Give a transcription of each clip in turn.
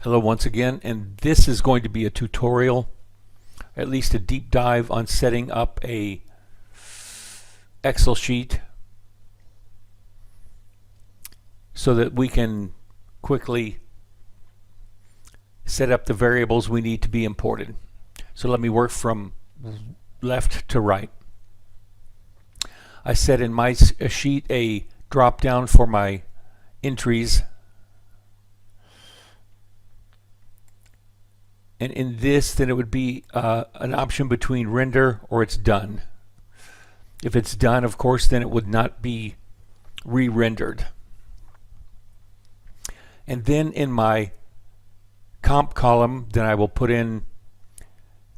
Hello once again, and this is going to be a tutorial, at least a deep dive on setting up a Excel sheet so that we can quickly set up the variables we need to be imported. So let me work from left to right. I set in my sheet a drop down for my entries, and in this then it would be an option between render or it's done. If it's done, of course, then it would not be re-rendered. And then in my comp column, then I will put in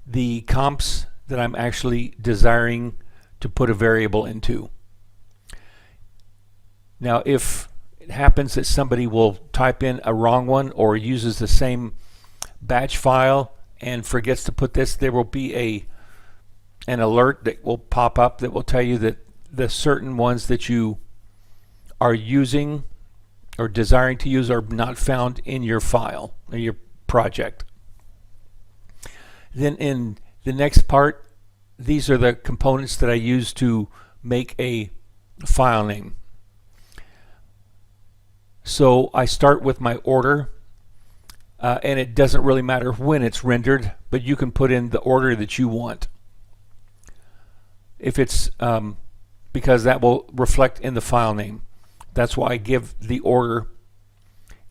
the comps that I'm actually desiring to put a variable into. Now if it happens that somebody will type in a wrong one or uses the same batch file and forgets to put this, there will be an alert that will pop up that will tell you that the certain ones that you are using or desiring to use are not found in your file or your project. Then in the next part, these are the components that I use to make a file name. So I start with my order, and it doesn't really matter when it's rendered, but you can put in the order that you want. If it's because that will reflect in the file name. That's why I give the order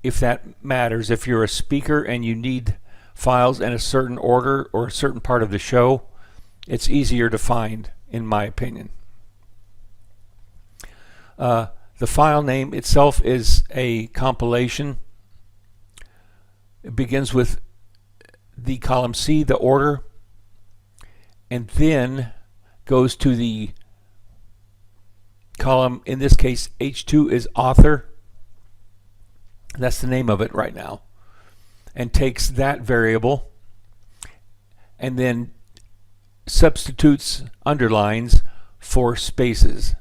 if that matters. If you're a speaker and you need files in a certain order or a certain part of the show, it's easier to find, in my opinion. The file name itself is a compilation. It begins with the column C, the order, and then goes to the column, in this case H2 is author. That's the name of it right now. And takes that variable and then substitutes underlines for spaces.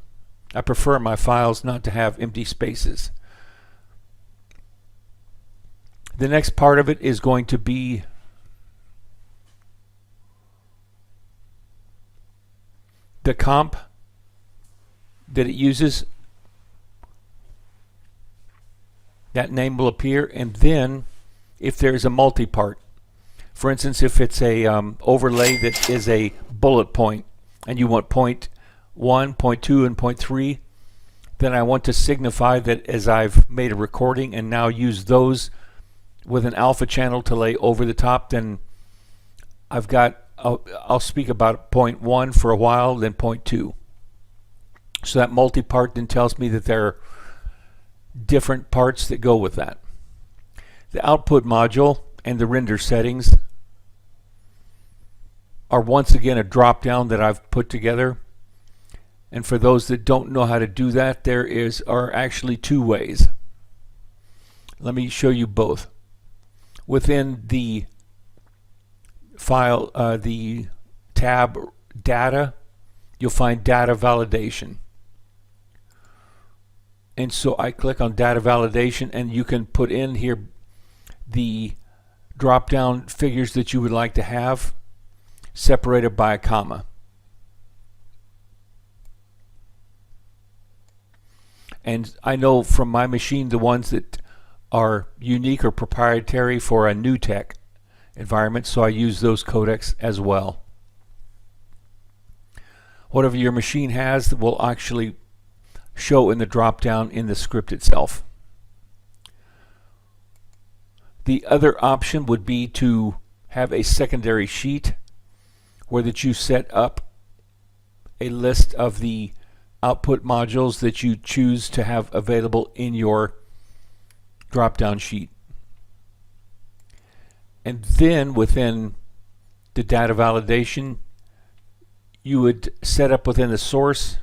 I prefer my files not to have empty spaces. The next part of it is going to be the comp that it uses. That name will appear, and then if there's a multi-part, for instance, if it's a overlay that is a bullet point and you want point 1, point 2, and point 3, then I want to signify that as I've made a recording and now use those with an alpha channel to lay over the top, then I've got, I'll speak about point 1 for a while, then point 2. So that multi-part then tells me that there are different parts that go with that. The output module and the render settings are once again a drop down that I've put together. And for those that don't know how to do that, there are actually two ways. Let me show you both. Within the file, the tab data, you'll find data validation. And so I click on data validation, and you can put in here the drop down figures that you would like to have separated by a comma. And I know from my machine the ones that are unique or proprietary for a NewTek environment, so I use those codecs as well. Whatever your machine has will actually show in the drop down in the script itself. The other option would be to have a secondary sheet where that you set up a list of the output modules that you choose to have available in your drop-down sheet. And then within the data validation, you would set up within the source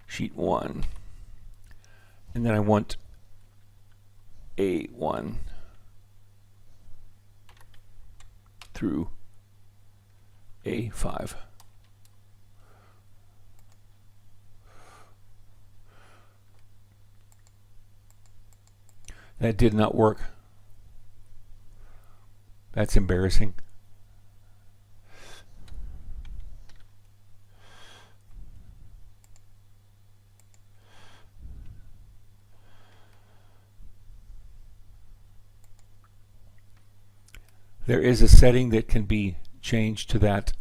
sheet 1, and then I want A1 through A5. That did not work. That's embarrassing. There is a setting that can be changed to that.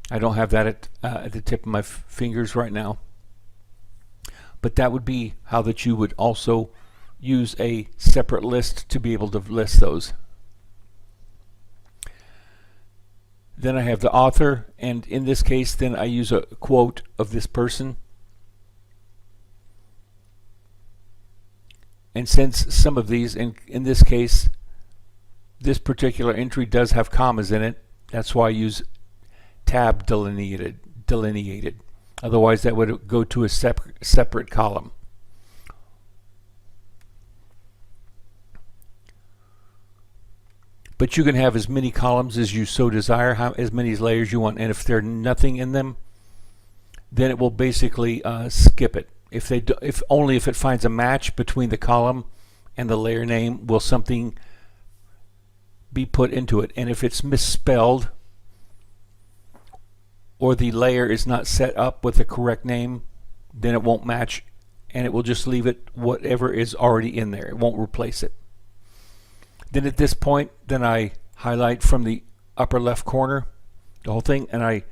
I don't have that at the tip of my fingers right now. But that would be how that you would also use a separate list to be able to list those. Then I have the author, and in this case, then I use a quote of this person. And since some of these, in this case, this particular entry does have commas in it, that's why I use tab delineated. Otherwise, that would go to a separate column. But you can have as many columns as you so desire, as many layers you want. And if there's nothing in them, then it will basically skip it. If only if it finds a match between the column and the layer name, will something be put into it. And if it's misspelled, or the layer is not set up with the correct name, then it won't match, and it will just leave it whatever is already in there. It won't replace it. Then at this point, then I highlight from the upper left corner the whole thing, and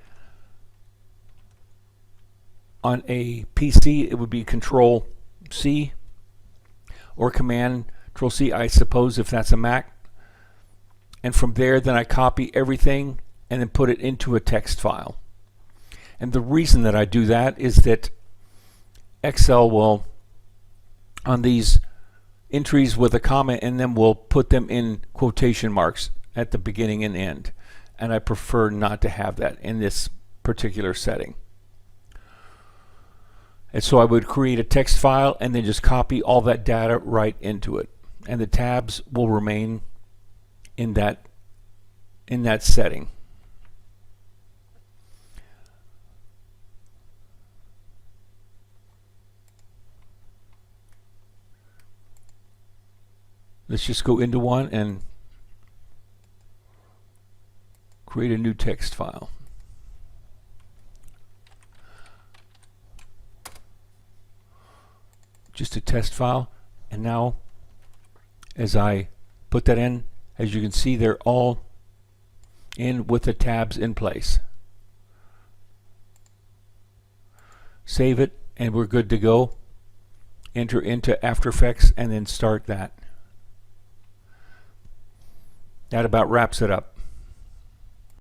on a PC it would be Control C or Command Control C, I suppose, if that's a Mac. And from there, then I copy everything and then put it into a text file. And the reason that I do that is that Excel will, on these entries with a comma in them, will put them in quotation marks at the beginning and end. And I prefer not to have that in this particular setting. And so I would create a text file and then just copy all that data right into it. And the tabs will remain in that setting. Let's just go into one and create a new text file. Just a test file. And now, as I put that in, as you can see, they're all in with the tabs in place. Save it, and we're good to go. Enter into After Effects and then start that. That about wraps it up.